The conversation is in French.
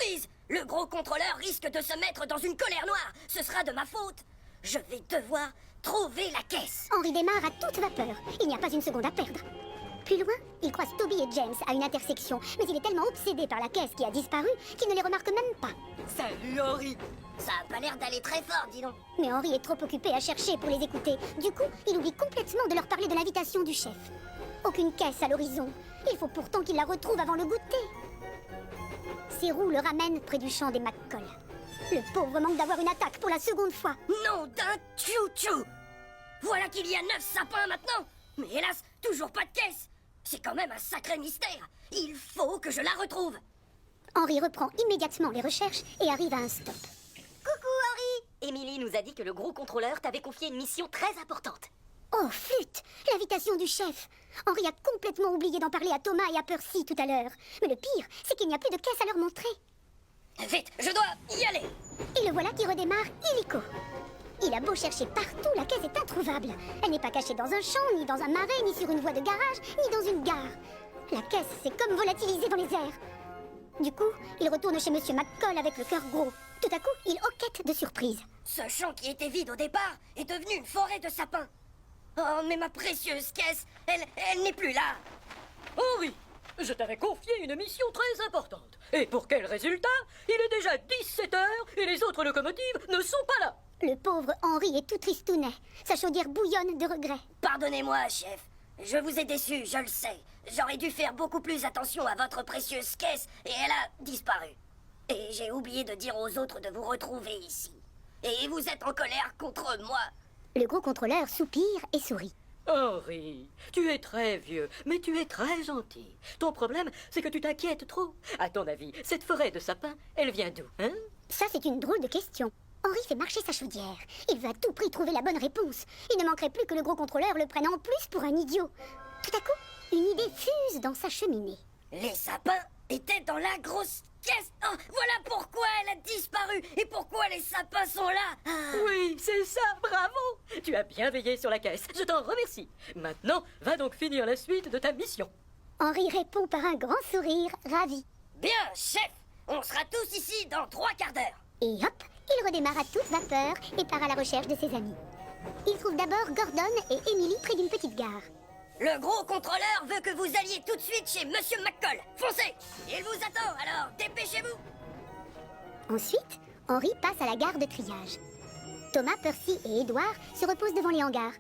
surprise! Le gros contrôleur risque de se mettre dans une colère noire. Ce sera de ma faute. Je vais devoir trouver la caisse. Henry démarre à toute vapeur. Il n'y a pas une seconde à perdre. Plus loin, il croise Toby et James à une intersection, mais il est tellement obsédé par la caisse qui a disparu qu'il ne les remarque même pas. Salut Henry. Ça a pas l'air d'aller très fort, dis donc. Mais Henry est trop occupé à chercher pour les écouter. Du coup, il oublie complètement de leur parler de l'invitation du chef. Aucune caisse à l'horizon. Il faut pourtant qu'il la retrouve avant le goûter. Ses roues le ramènent près du champ des McCall. Le pauvre manque d'avoir une attaque pour la seconde fois. Nom d'un tchou-tchou. Voilà qu'il y a 9 sapins maintenant. Mais hélas, toujours pas de caisse. C'est quand même un sacré mystère. Il faut que je la retrouve. Henry reprend immédiatement les recherches et arrive à un stop. Coucou Henry! Émilie nous a dit que le gros contrôleur t'avait confié une mission très importante. Oh, flûte! L'invitation du chef! Henry a complètement oublié d'en parler à Thomas et à Percy tout à l'heure. Mais le pire, c'est qu'il n'y a plus de caisse à leur montrer. Vite, je dois y aller. Et le voilà qui redémarre illico. Il a beau chercher partout, la caisse est introuvable. Elle n'est pas cachée dans un champ, ni dans un marais, ni sur une voie de garage, ni dans une gare. La caisse s'est comme volatilisée dans les airs. Du coup, il retourne chez Monsieur McCall avec le cœur gros. Tout à coup, il hoquette de surprise. Ce champ qui était vide au départ est devenu une forêt de sapins. Oh, mais ma précieuse caisse, elle n'est plus là. Henri, je t'avais confié une mission très importante. Et pour quel résultat? Il est déjà 17 heures et les autres locomotives ne sont pas là. Le pauvre Henry est tout tristounet. Sa chaudière bouillonne de regret. Pardonnez-moi, chef. Je vous ai déçu, je le sais. J'aurais dû faire beaucoup plus attention à votre précieuse caisse et elle a disparu. Et j'ai oublié de dire aux autres de vous retrouver ici. Et vous êtes en colère contre moi. Le gros contrôleur soupire et sourit. Henri, tu es très vieux, mais tu es très gentil. Ton problème, c'est que tu t'inquiètes trop. À ton avis, cette forêt de sapins, elle vient d'où, hein? Ça, c'est une drôle de question. Henry fait marcher sa chaudière. Il veut à tout prix trouver la bonne réponse. Il ne manquerait plus que le gros contrôleur le prenne en plus pour un idiot. Tout à coup, une idée fuse dans sa cheminée. Les sapins étaient dans la grosse caisse. Oh, voilà pourquoi elle a disparu et pourquoi les sapins sont là. Ah. Oui, c'est ça, bravo! Tu as bien veillé sur la caisse, je t'en remercie. Maintenant, va donc finir la suite de ta mission. Henry répond par un grand sourire, ravi. Bien, chef. On sera tous ici dans 3 quarts d'heure. Et hop, il redémarre à toute vapeur et part à la recherche de ses amis. Il trouve d'abord Gordon et Emily près d'une petite gare. Le gros contrôleur veut que vous alliez tout de suite chez Monsieur McCall. Foncez! Il vous attend, alors dépêchez-vous! Ensuite, Henry passe à la gare de triage. Thomas, Percy et Edward se reposent devant les hangars.